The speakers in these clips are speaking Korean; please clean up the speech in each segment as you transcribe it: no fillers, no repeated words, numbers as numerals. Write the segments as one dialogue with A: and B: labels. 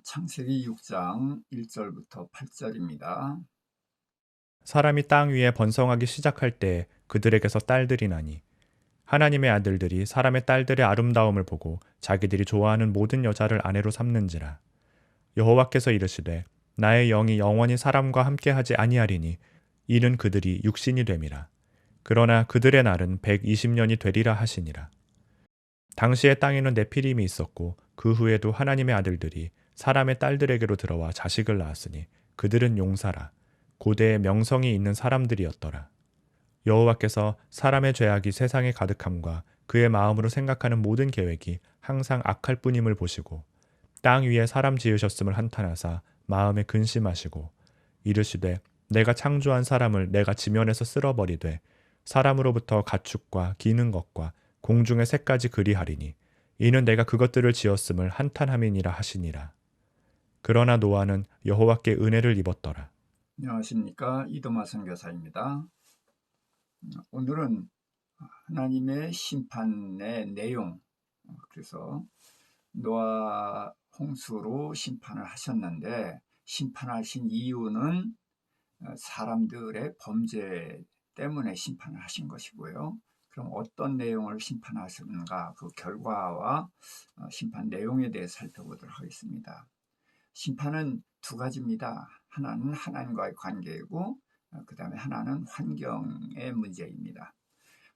A: 창세기 6장 1절부터 8절입니다.
B: 사람이 땅 위에 번성하기 시작할 때 그들에게서 딸들이 나니 하나님의 아들들이 사람의 딸들의 아름다움을 보고 자기들이 좋아하는 모든 여자를 아내로 삼는지라. 여호와께서 이르시되 나의 영이 영원히 사람과 함께하지 아니하리니 이는 그들이 육신이 됨이라. 그러나 그들의 날은 120년이 되리라 하시니라. 당시에 땅에는 네피림이 있었고 그 후에도 하나님의 아들들이 사람의 딸들에게로 들어와 자식을 낳았으니 그들은 용사라. 고대에 명성이 있는 사람들이었더라. 여호와께서 사람의 죄악이 세상에 가득함과 그의 마음으로 생각하는 모든 계획이 항상 악할 뿐임을 보시고 땅 위에 사람 지으셨음을 한탄하사 마음에 근심하시고 이르시되 내가 창조한 사람을 내가 지면에서 쓸어버리되 사람으로부터 가축과 기는 것과 공중의 새까지 그리하리니 이는 내가 그것들을 지었음을 한탄함이니라 하시니라. 그러나 노아는 여호와께 은혜를 입었더라.
A: 안녕하십니까, 이도마 선교사입니다. 오늘은 하나님의 심판의 내용, 그래서 노아 홍수로 심판을 하셨는데 심판하신 이유는 사람들의 범죄 때문에 심판을 하신 것이고요. 그럼 어떤 내용을 심판하셨는가, 그 결과와 심판 내용에 대해 살펴보도록 하겠습니다. 심판은 두 가지입니다. 하나는 하나님과의 관계이고 그 다음에 하나는 환경의 문제입니다.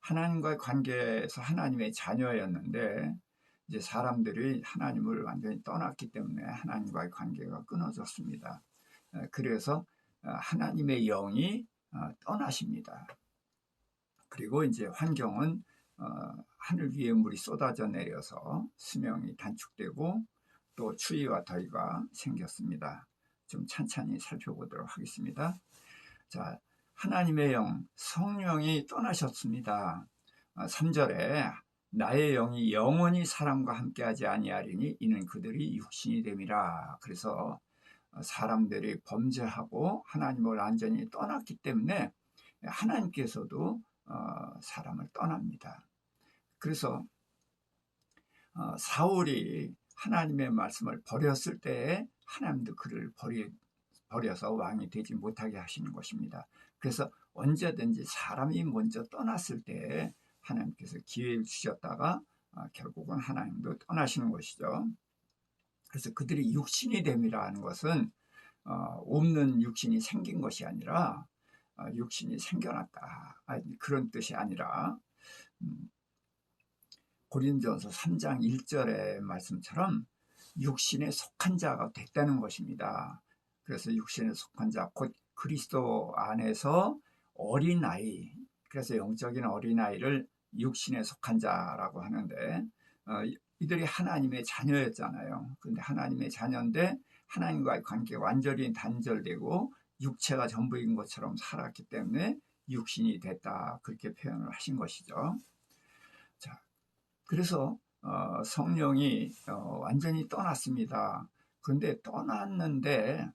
A: 하나님과의 관계에서 하나님의 자녀였는데 이제 사람들이 하나님을 완전히 떠났기 때문에 하나님과의 관계가 끊어졌습니다. 그래서 하나님의 영이 떠나십니다. 그리고 이제 환경은 하늘 위에 물이 쏟아져 내려서 수명이 단축되고 또 추위와 더위가 생겼습니다. 좀 찬찬히 살펴보도록 하겠습니다. 자, 하나님의 영, 성령이 떠나셨습니다. 3절에 나의 영이 영원히 사람과 함께하지 아니하리니 이는 그들이 육신이 됨이라. 그래서 사람들이 범죄하고 하나님을 완전히 떠났기 때문에 하나님께서도 사람을 떠납니다. 그래서 사울이 하나님의 말씀을 버렸을 때 하나님도 그를 버려서 왕이 되지 못하게 하시는 것입니다. 그래서 언제든지 사람이 먼저 떠났을 때 하나님께서 기회를 주셨다가 결국은 하나님도 떠나시는 것이죠. 그래서 그들이 육신이 됨이라 하는 것은 없는 육신이 생긴 것이 아니라 육신이 생겨났다, 그런 뜻이 아니라 고린도전서 3장 1절의 말씀처럼 육신에 속한 자가 됐다는 것입니다. 그래서 육신에 속한 자, 곧 그리스도 안에서 어린아이, 그래서 영적인 어린아이를 육신에 속한 자라고 하는데 이들이 하나님의 자녀였잖아요. 그런데 하나님의 자녀인데 하나님과의 관계가 완전히 단절되고 육체가 전부인 것처럼 살았기 때문에 육신이 됐다, 그렇게 표현을 하신 것이죠. 자, 그래서 성령이 완전히 떠났습니다. 그런데 떠났는데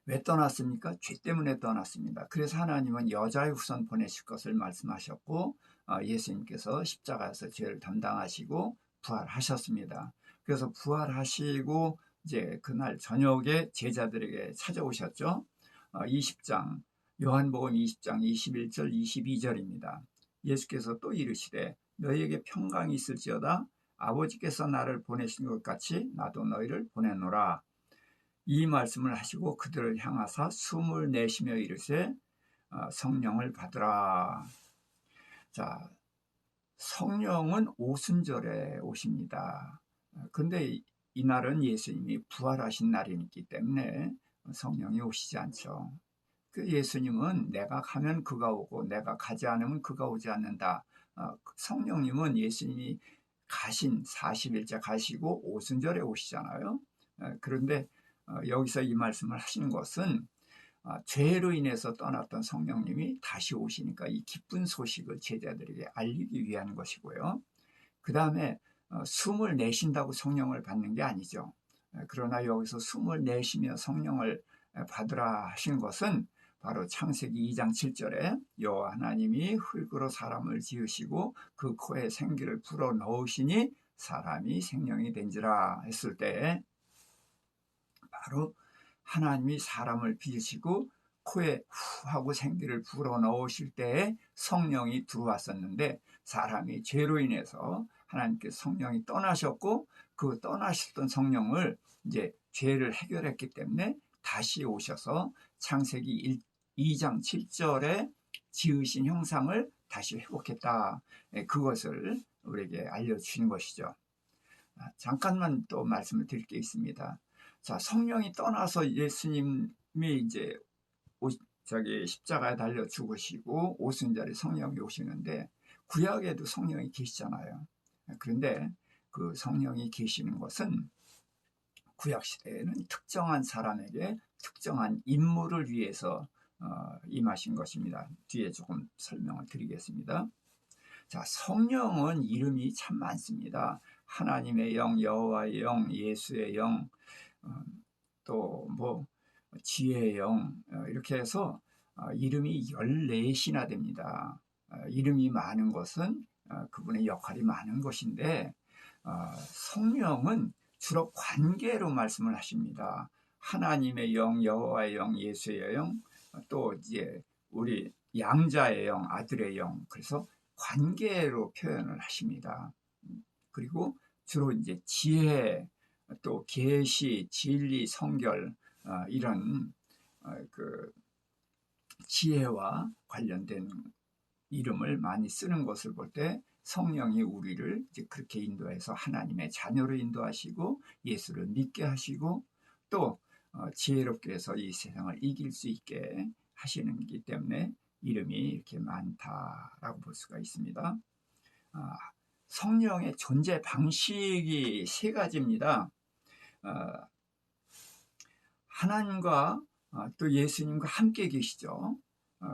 A: 왜 떠났습니까? 죄 때문에 떠났습니다. 그래서 하나님은 여자의 후손 보내실 것을 말씀하셨고 예수님께서 십자가에서 죄를 담당하시고 부활하셨습니다. 그래서 부활하시고 이제 그날 저녁에 제자들에게 찾아오셨죠. 20장 요한복음 20장 21절 22절입니다. 예수께서 또 이르시되 너희에게 평강이 있을지어다 아버지께서 나를 보내신 것 같이 나도 너희를 보내노라. 이 말씀을 하시고 그들을 향하사 숨을 내쉬며 이르시되 성령을 받으라. 자, 성령은 오순절에 오십니다. 그런데 이날은 예수님이 부활하신 날이기 때문에 성령이 오시지 않죠. 그 예수님은 내가 가면 그가 오고 내가 가지 않으면 그가 오지 않는다. 성령님은 예수님이 가신 40일째 가시고 오순절에 오시잖아요. 그런데 여기서 이 말씀을 하시는 것은 죄로 인해서 떠났던 성령님이 다시 오시니까 이 기쁜 소식을 제자들에게 알리기 위한 것이고요. 그 다음에 숨을 내쉰다고 성령을 받는 게 아니죠. 그러나 여기서 숨을 내쉬며 성령을 받으라 하신 것은 바로 창세기 2장 7절에 여호와 하나님이 흙으로 사람을 지으시고 그 코에 생기를 불어넣으시니 사람이 생명이 된지라 했을 때 바로 하나님이 사람을 빚으시고 코에 후 하고 생기를 불어넣으실 때에 성령이 들어왔었는데, 사람이 죄로 인해서 하나님께 성령이 떠나셨고, 그 떠나셨던 성령을 이제 죄를 해결했기 때문에 다시 오셔서 창세기 2장 7절에 지으신 형상을 다시 회복했다. 그것을 우리에게 알려주신 것이죠. 잠깐만 또 말씀을 드릴 게 있습니다. 자, 성령이 떠나서 예수님이 이제 십자가에 달려 죽으시고 오순절에 성령이 오시는데, 구약에도 성령이 계시잖아요. 그런데 그 성령이 계시는 것은 구약 시대에는 특정한 사람에게 특정한 임무를 위해서 임하신 것입니다. 뒤에 조금 설명을 드리겠습니다. 자, 성령은 이름이 참 많습니다. 하나님의 영, 여호와의 영, 예수의 영, 또 뭐 지혜의 영, 이렇게 해서 이름이 14이나 됩니다. 이름이 많은 것은 그분의 역할이 많은 것인데, 성령은 주로 관계로 말씀을 하십니다. 하나님의 영, 여호와의 영, 예수의 영, 또 이제 우리 양자의 영, 아들의 영, 그래서 관계로 표현을 하십니다. 그리고 주로 이제 지혜, 또 계시, 진리, 성결, 이런 그 지혜와 관련된 이름을 많이 쓰는 것을 볼 때, 성령이 우리를 이제 그렇게 인도해서 하나님의 자녀로 인도하시고 예수를 믿게 하시고, 또 지혜롭게 해서 이 세상을 이길 수 있게 하시는 것이기 때문에 이름이 이렇게 많다라고 볼 수가 있습니다. 성령의 존재 방식이 세 가지입니다. 하나님과 또 예수님과 함께 계시죠.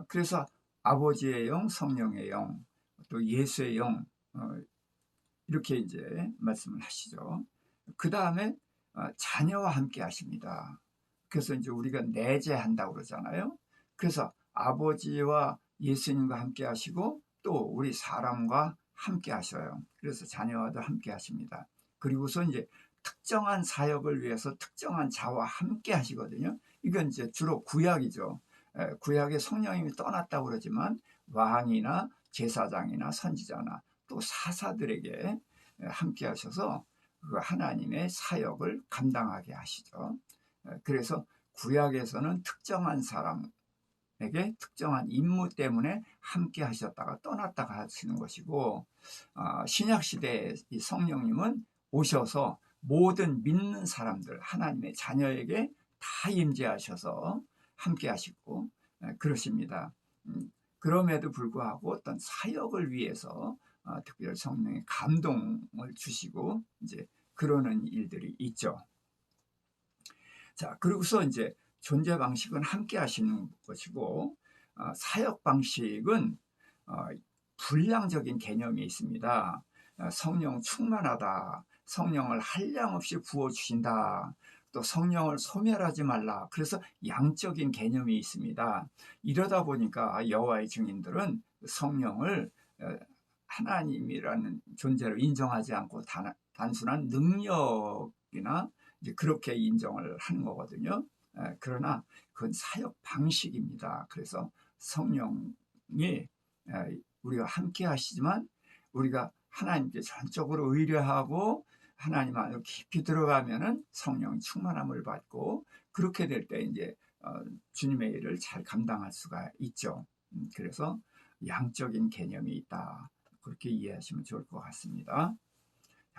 A: 그래서 아버지의 영, 성령의 영, 또 예수의 영, 이렇게 이제 말씀을 하시죠. 그 다음에 자녀와 함께 하십니다. 그래서 이제 우리가 내재한다고 그러잖아요. 그래서 아버지와 예수님과 함께 하시고, 또 우리 사람과 함께 하셔요. 그래서 자녀와도 함께 하십니다. 그리고서 이제 특정한 사역을 위해서 특정한 자와 함께 하시거든요. 이건 이제 주로 구약이죠. 구약에 성령님이 떠났다고 그러지만 왕이나 제사장이나 선지자나 또 사사들에게 함께 하셔서 그 하나님의 사역을 감당하게 하시죠. 그래서 구약에서는 특정한 사람에게 특정한 임무 때문에 함께 하셨다가 떠났다가 하시는 것이고, 신약시대의 이 성령님은 오셔서 모든 믿는 사람들, 하나님의 자녀에게 다 임재하셔서 함께 하시고 그러십니다. 그럼에도 불구하고 어떤 사역을 위해서 특별히 성령의 감동을 주시고 이제 그러는 일들이 있죠. 자, 그리고서 이제 존재 방식은 함께 하시는 것이고, 사역 방식은 분량적인 개념이 있습니다. 성령 충만하다, 성령을 한량없이 부어주신다, 또 성령을 소멸하지 말라. 그래서 양적인 개념이 있습니다. 이러다 보니까 여호와의 증인들은 성령을 하나님이라는 존재로 인정하지 않고 단순한 능력이나 이제 그렇게 인정을 하는 거거든요. 그러나 그건 사역 방식입니다. 그래서 성령이 우리가 함께 하시지만, 우리가 하나님께 전적으로 의뢰하고 하나님 안으로 깊이 들어가면은 성령 충만함을 받고, 그렇게 될 때 이제 주님의 일을 잘 감당할 수가 있죠. 그래서 양적인 개념이 있다, 그렇게 이해하시면 좋을 것 같습니다.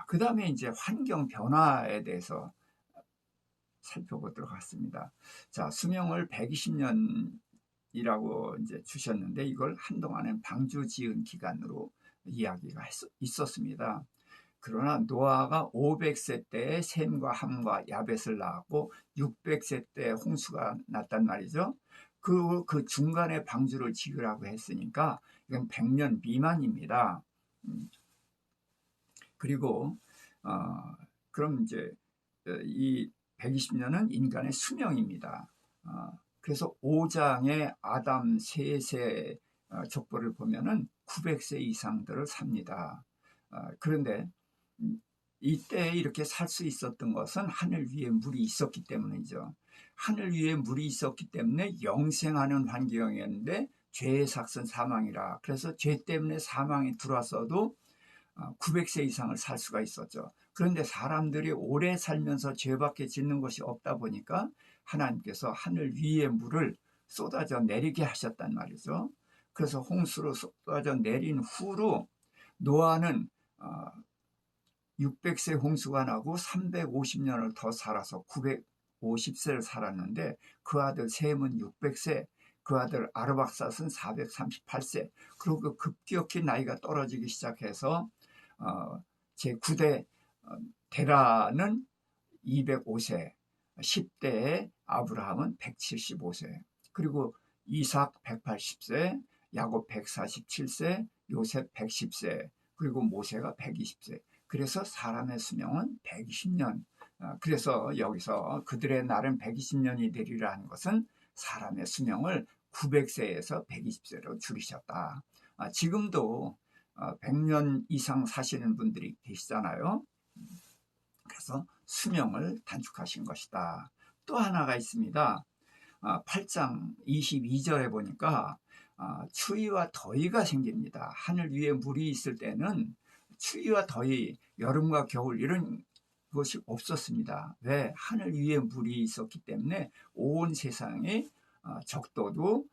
A: 그 다음에 이제 환경 변화에 대해서 살펴보도록 하겠습니다. 자, 수명을 120년이라고 이제 주셨는데, 이걸 한동안은 방주 지은 기간으로 이야기가 있었습니다. 그러나 노아가 500세 때에 셈과 함과 야벳을 낳았고 600세 때 홍수가 났단 말이죠. 그 중간에 방주를 지으라고 했으니까 이건 100년 미만입니다. 그리고 그럼 이제 이 120년은 인간의 수명입니다. 그래서 5장의 아담 셋의 족보를 보면은 900세 이상들을 삽니다. 그런데 이때 이렇게 살 수 있었던 것은 하늘 위에 물이 있었기 때문이죠. 하늘 위에 물이 있었기 때문에 영생하는 환경이었는데 죄의 삭은 사망이라. 그래서 죄 때문에 사망이 들어왔어도 900세 이상을 살 수가 있었죠. 그런데 사람들이 오래 살면서 죄밖에 짓는 것이 없다 보니까 하나님께서 하늘 위에 물을 쏟아져 내리게 하셨단 말이죠. 그래서 홍수로 쏟아져 내린 후로 노아는 600세 홍수가 나고 350년을 더 살아서 950세를 살았는데 그 아들 셈은 600세, 그 아들 아르박삿은 438세. 그리고 급격히 나이가 떨어지기 시작해서 제9대 데라는 205세, 10대의 아브라함은 175세, 그리고 이삭 180세, 야곱 147세, 요셉 110세, 그리고 모세가 120세. 그래서 사람의 수명은 120년. 그래서 여기서 그들의 날은 120년이 되리라 하는 것은 사람의 수명을 900세에서 120세로 줄이셨다. 지금도 100년 이상 사시는 분들이 계시잖아요. 그래서 수명을 단축하신 것이다. 또 하나가 있습니다. 8장 22절에 보니까 추위와 더위가 생깁니다. 하늘 위에 물이 있을 때는 추위와 더위, 여름과 겨울 이런 것이 없었습니다. 왜? 하늘 위에 물이 있었기 때문에 온 세상에 적도도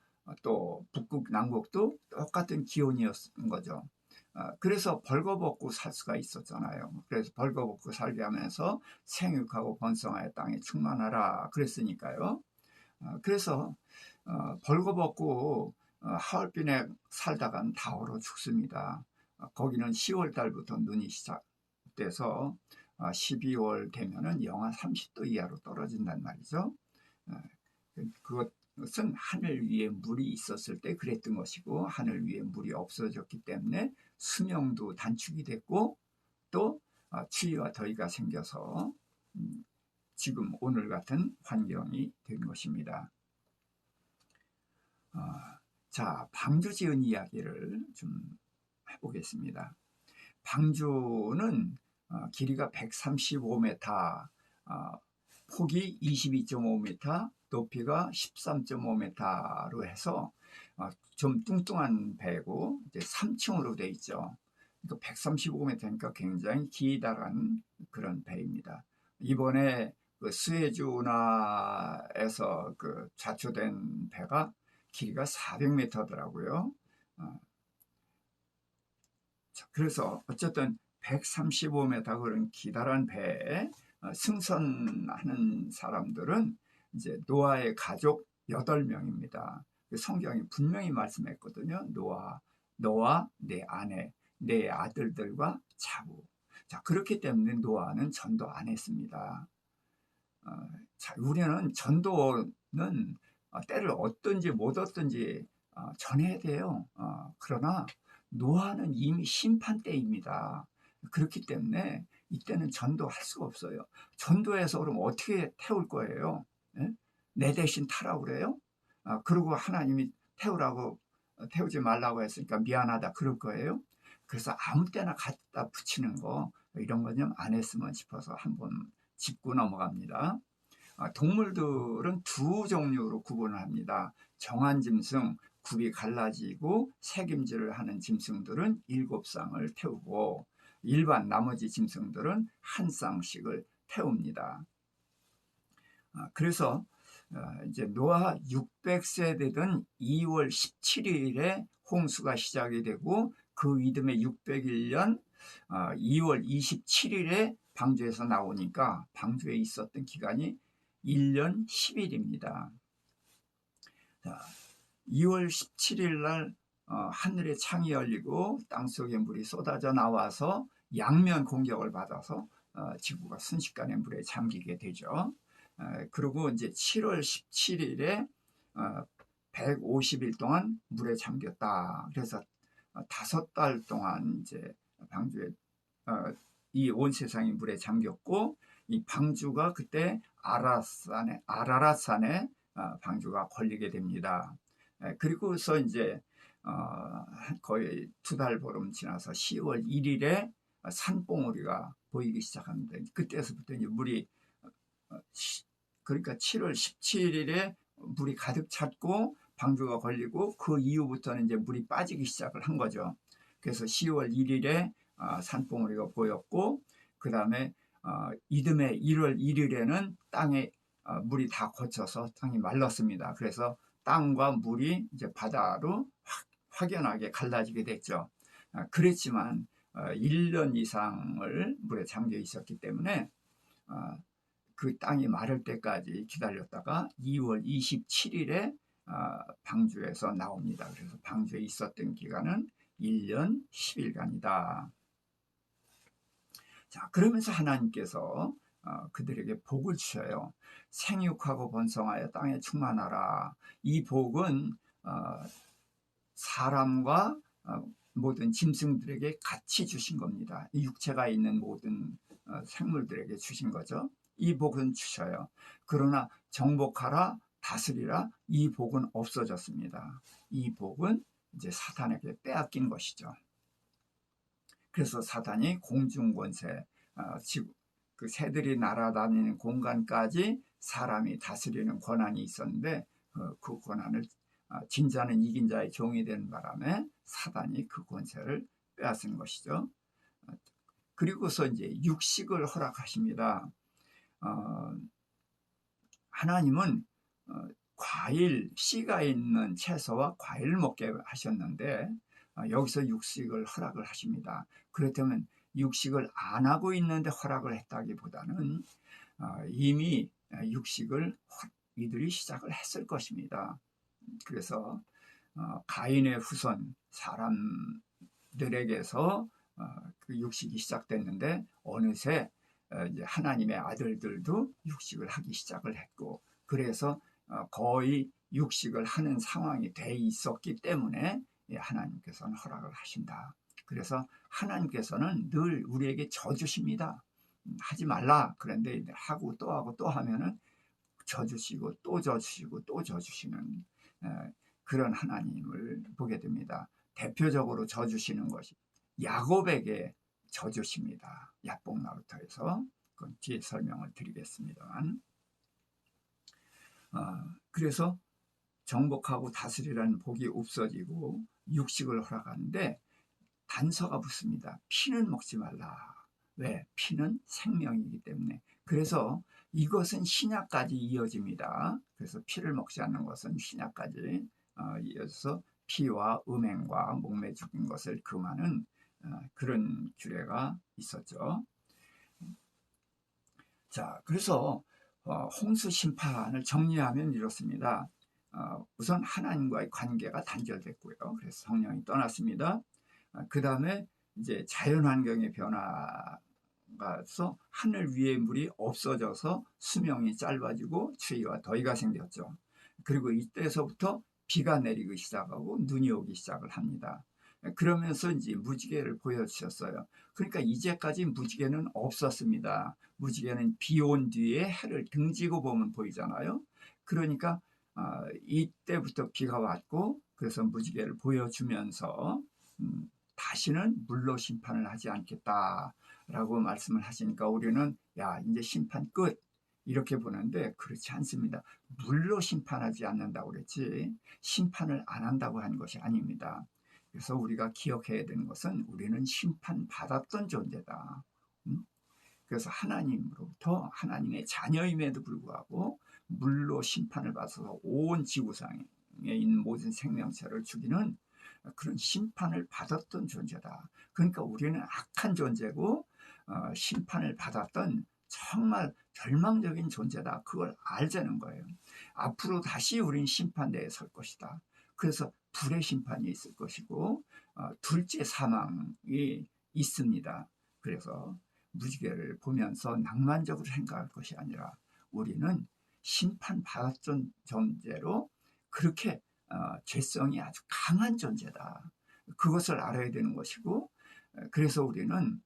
A: 또 북극, 남극도 똑같은 기온이었던 거죠. 그래서 벌거벗고 살 수가 있었잖아요. 그래서 벌거벗고 살게 하면서 생육하고 번성하여 땅에 충만하라 그랬으니까요. 그래서 벌거벗고 하얼빈에 살다간 다 얼어 죽습니다. 거기는 10월 달부터 눈이 시작돼서 12월 되면은 영하 30도 이하로 떨어진단 말이죠. 그것은 하늘 위에 물이 있었을 때 그랬던 것이고, 하늘 위에 물이 없어졌기 때문에 수명도 단축이 됐고, 또 추위와 더위가 생겨서 지금 오늘 같은 환경이 된 것입니다. 자, 방주 지은 이야기를 좀 해보겠습니다. 방주는 길이가 135m, 폭이 22.5m, 높이가 13.5m로 해서 좀 뚱뚱한 배고 이제 3층으로 되어 있죠. 그러니까 135m니까 굉장히 기다란 그런 배입니다. 이번에 그 스에즈 운하에서 그 좌초된 배가 길이가 400m더라고요. 그래서 어쨌든 135m 그런 기다란 배에 승선하는 사람들은 이제 노아의 가족 8명입니다. 성경이 분명히 말씀했거든요. 너와 내 아내, 내 아들들과 자부. 자, 그렇기 때문에 노아는 전도 안 했습니다. 자, 우리는 전도는 때를 얻든지 못 얻든지 전해야 돼요. 그러나 노아는 이미 심판 때입니다. 그렇기 때문에 이때는 전도할 수가 없어요. 전도해서 그럼 어떻게 태울 거예요? 예? 내 대신 타라고 그래요? 그리고 하나님이 태우지 말라고 했으니까 미안하다 그럴 거예요? 그래서 아무 때나 갖다 붙이는 거 이런 건 좀 안 했으면 싶어서 한번 짚고 넘어갑니다. 동물들은 두 종류로 구분을 합니다. 정한 짐승, 굽이 갈라지고 새김질을 하는 짐승들은 7쌍을 태우고 일반 나머지 짐승들은 한 쌍씩을 태웁니다. 그래서 이제 노아 600세 되던 2월 17일에 홍수가 시작이 되고 그 이듬해 601년 2월 27일에 방주에서 나오니까 방주에 있었던 기간이 1년 10일입니다. 2월 17일 날 하늘의 창이 열리고 땅속에 물이 쏟아져 나와서 양면 공격을 받아서 지구가 순식간에 물에 잠기게 되죠. 그리고 이제 7월 17일에 150일 동안 물에 잠겼다. 그래서 5달 동안 이제 방주에 이 온 세상이 물에 잠겼고, 이 방주가 그때 아라랏산에 방주가 걸리게 됩니다. 그리고서 이제 거의 2달 보름 지나서 10월 1일에 산봉우리가 보이기 시작합니다. 그때서부터 이제 물이 그러니까 7월 17일에 물이 가득 찼고 방주가 걸리고 그 이후부터는 이제 물이 빠지기 시작을 한 거죠. 그래서 10월 1일에 산봉우리가 보였고 그 다음에 이듬해 1월 1일에는 땅에 물이 다 고쳐서 땅이 말랐습니다. 그래서 땅과 물이 이제 바다로 확연하게 갈라지게 됐죠. 그랬지만 1년 이상을 물에 잠겨 있었기 때문에 그 땅이 마를 때까지 기다렸다가 2월 27일에 방주에서 나옵니다. 그래서 방주에 있었던 기간은 1년 10일간이다. 자, 그러면서 하나님께서 그들에게 복을 주셔요. 생육하고 번성하여 땅에 충만하라. 이 복은 사람과 모든 짐승들에게 같이 주신 겁니다. 이 육체가 있는 모든 생물들에게 주신 거죠. 이 복은 주셔요. 그러나 정복하라, 다스리라, 이 복은 없어졌습니다. 이 복은 이제 사탄에게 빼앗긴 것이죠. 그래서 사탄이 공중권세, 그 새들이 날아다니는 공간까지 사람이 다스리는 권한이 있었는데 그 권한을 진자는 이긴 자의 종이 되는 바람에 사단이 그 권세를 빼앗은 것이죠. 그리고서 이제 육식을 허락하십니다. 하나님은 과일, 씨가 있는 채소와 과일을 먹게 하셨는데 여기서 육식을 허락을 하십니다. 그렇다면 육식을 안 하고 있는데 허락을 했다기보다는 이미 육식을 이들이 시작을 했을 것입니다. 그래서 가인의 후손 사람들에게서 그 육식이 시작됐는데 어느새 이제 하나님의 아들들도 육식을 하기 시작을 했고 그래서 거의 육식을 하는 상황이 돼 있었기 때문에 하나님께서는 허락을 하신다. 그래서 하나님께서는 늘 우리에게 져주십니다. 하지 말라. 그런데 하고 또 하면은 져주시고 또 져주시고 또 져주시는 그런 하나님을 보게 됩니다. 대표적으로 져주시는 것이 야곱에게 져주십니다. 야복나루터에서 그건 뒤에 설명을 드리겠습니다만 그래서 정복하고 다스리라는 복이 없어지고 육식을 허락하는데 단서가 붙습니다. 피는 먹지 말라. 왜? 피는 생명이기 때문에. 그래서 이것은 신약까지 이어집니다. 그래서 피를 먹지 않는 것은 신약까지 이어져서 피와 음행과 목매 죽인 것을 금하는 그런 규례가 있었죠. 자, 그래서 홍수 심판을 정리하면 이렇습니다. 우선 하나님과의 관계가 단절됐고요. 그래서 성령이 떠났습니다. 그 다음에 이제 자연환경의 변화가서 하늘 위의 물이 없어져서 수명이 짧아지고 추위와 더위가 생겼죠. 그리고 이때서부터 비가 내리기 시작하고 눈이 오기 시작을 합니다. 그러면서 이제 무지개를 보여주셨어요. 그러니까 이제까지 무지개는 없었습니다. 무지개는 비 온 뒤에 해를 등지고 보면 보이잖아요. 그러니까 이때부터 비가 왔고 그래서 무지개를 보여주면서 다시는 물로 심판을 하지 않겠다라고 말씀을 하시니까 우리는 야 이제 심판 끝 이렇게 보는데 그렇지 않습니다. 물로 심판하지 않는다고 그랬지 심판을 안 한다고 하는 것이 아닙니다. 그래서 우리가 기억해야 되는 것은 우리는 심판받았던 존재다. 그래서 하나님으로부터 하나님의 자녀임에도 불구하고 물로 심판을 받아서 온 지구상에 있는 모든 생명체를 죽이는 그런 심판을 받았던 존재다. 그러니까 우리는 악한 존재고 심판을 받았던 정말 절망적인 존재다. 그걸 알자는 거예요. 앞으로 다시 우린 심판대에 설 것이다. 그래서 불의 심판이 있을 것이고 둘째 사망이 있습니다. 그래서 무지개를 보면서 낭만적으로 생각할 것이 아니라 우리는 심판받았던 존재로 그렇게 죄성이 아주 강한 존재다. 그것을 알아야 되는 것이고 그래서 우리는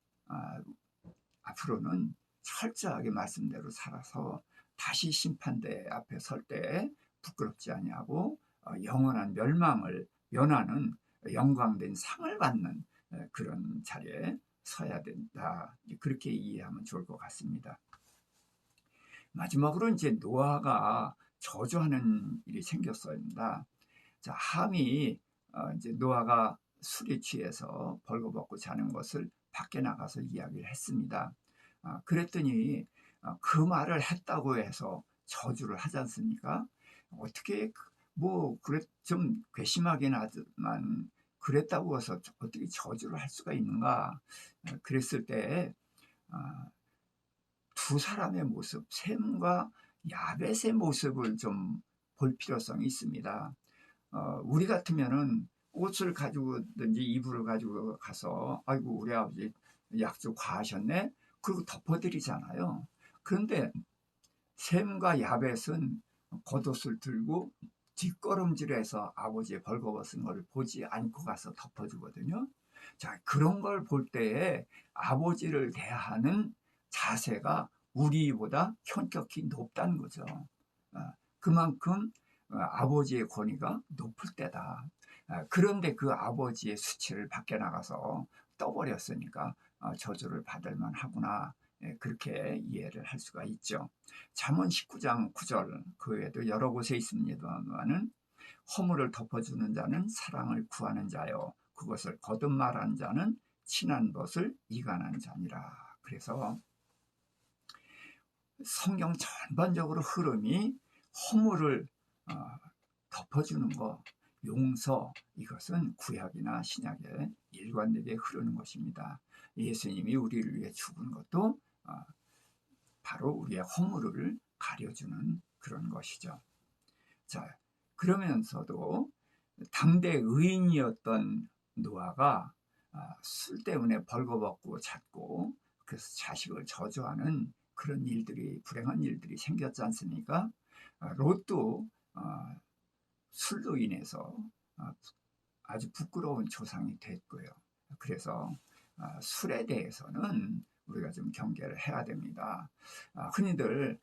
A: 앞으로는 철저하게 말씀대로 살아서 다시 심판대 앞에 설 때 부끄럽지 아니하고 영원한 멸망을 면하는 영광된 상을 받는 그런 자리에 서야 된다. 그렇게 이해하면 좋을 것 같습니다. 마지막으로 이제 노아가 저주하는 일이 생겼습니다. 자, 함이 이제 노아가 술에 취해서 벌거벗고 자는 것을 밖에 나가서 이야기를 했습니다. 그랬더니 그 말을 했다고 해서 저주를 하지 않습니까? 어떻게 뭐 그래 좀 괘씸하긴 하지만 그랬다고 해서 어떻게 저주를 할 수가 있는가? 그랬을 때 두 사람의 모습, 셈과 야벳의 모습을 좀 볼 필요성이 있습니다. 우리 같으면은 옷을 가지고든지 이불을 가지고 가서 아이고 우리 아버지 약주 과하셨네 그리고 덮어드리잖아요. 그런데 셈과 야벳은 겉옷을 들고 뒷걸음질해서 아버지의 벌거벗은 것을 보지 않고 가서 덮어주거든요. 자, 그런 걸 볼 때에 아버지를 대하는 자세가 우리보다 현격히 높다는 거죠. 그만큼 아버지의 권위가 높을 때다. 그런데 그 아버지의 수치를 밖에 나가서 떠버렸으니까 저주를 받을 만하구나. 그렇게 이해를 할 수가 있죠. 잠언 19장 9절 그 외에도 여러 곳에 있습니다만은 허물을 덮어주는 자는 사랑을 구하는 자요 그것을 거듭 말하는 자는 친한 것을 이간한 자니라. 그래서 성경 전반적으로 흐름이 허물을 덮어주는 것, 용서, 이것은 구약이나 신약에 일관되게 흐르는 것입니다. 예수님이 우리를 위해 죽은 것도 바로 우리의 허물을 가려주는 그런 것이죠. 자, 그러면서도 당대 의인이었던 노아가 술 때문에 벌거벗고 잤고 그래서 자식을 저주하는 그런 일들이 불행한 일들이 생겼지 않습니까? 롯도 술로 인해서 아주 부끄러운 조상이 됐고요. 그래서 술에 대해서는 우리가 좀 경계를 해야 됩니다. 흔히들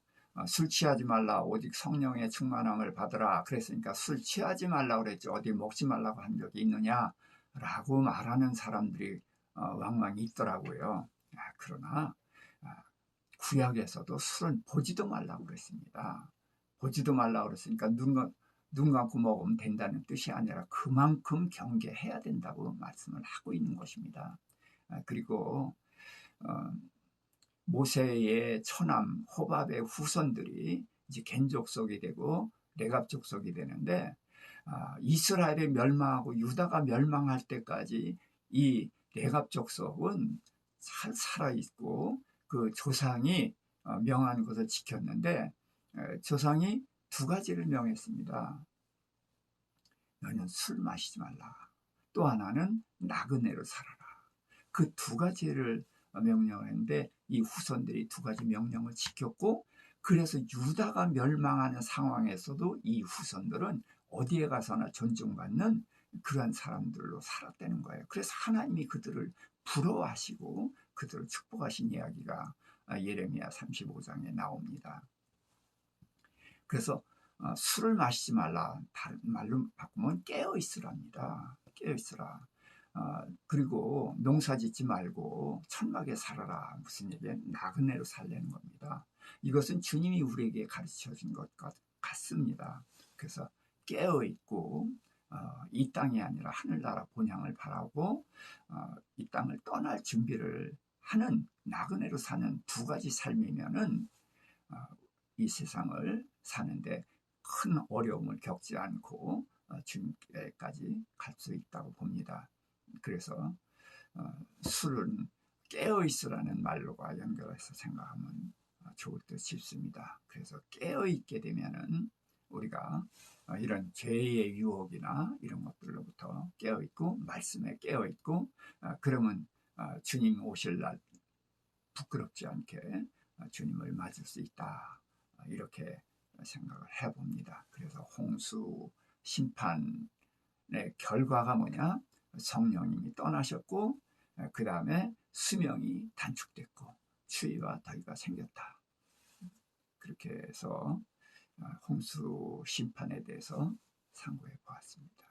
A: 술 취하지 말라 오직 성령의 충만함을 받으라 그랬으니까 술 취하지 말라 그랬죠. 어디 먹지 말라고 한 적이 있느냐라고 말하는 사람들이 왕왕 있더라고요. 그러나 구약에서도 술은 보지도 말라고 그랬습니다. 보지도 말라고 그랬으니까 눈 감고 먹으면 된다는 뜻이 아니라 그만큼 경계해야 된다고 말씀을 하고 있는 것입니다. 그리고 모세의 처남 호밥의 후손들이 이제 겐 족속이 되고 레갑 족속이 되는데 이스라엘이 멸망하고 유다가 멸망할 때까지 이 레갑 족속은 잘 살아있고 그 조상이 명한 것을 지켰는데 조상이 두 가지를 명했습니다. 너는 술 마시지 말라. 또 하나는 나그네로 살아라. 그 두 가지를 명령을 했는데 이 후손들이 두 가지 명령을 지켰고 그래서 유다가 멸망하는 상황에서도 이 후손들은 어디에 가서나 존중받는 그러한 사람들로 살았다는 거예요. 그래서 하나님이 그들을 부러워하시고 그들을 축복하신 이야기가 예레미야 35장에 나옵니다. 그래서 술을 마시지 말라. 다른 말로 바꾸면 깨어 있으랍니다. 깨어 있으라. 그리고 농사 짓지 말고 천막에 살아라. 무슨 얘기예요? 나그네로 살라는 겁니다. 이것은 주님이 우리에게 가르쳐 준 것 같습니다. 그래서 깨어 있고 이 땅이 아니라 하늘나라 본향을 바라고 이 땅을 떠날 준비를 하는 나그네로 사는 두 가지 삶이면은 이 세상을 사는데 큰 어려움을 겪지 않고 주님께까지 갈 수 있다고 봅니다. 그래서 술은 깨어있으라는 말로가 연결해서 생각하면 좋을 듯 싶습니다. 그래서 깨어있게 되면은 우리가 이런 죄의 유혹이나 이런 것들로부터 깨어있고 말씀에 깨어있고 그러면 주님 오실 날 부끄럽지 않게 주님을 맞을 수 있다. 이렇게 생각을 해봅니다. 그래서 홍수 심판의 결과가 뭐냐? 성령님이 떠나셨고 그 다음에 수명이 단축됐고 추위와 더위가 생겼다. 그렇게 해서 홍수 심판에 대해서 상고해 보았습니다.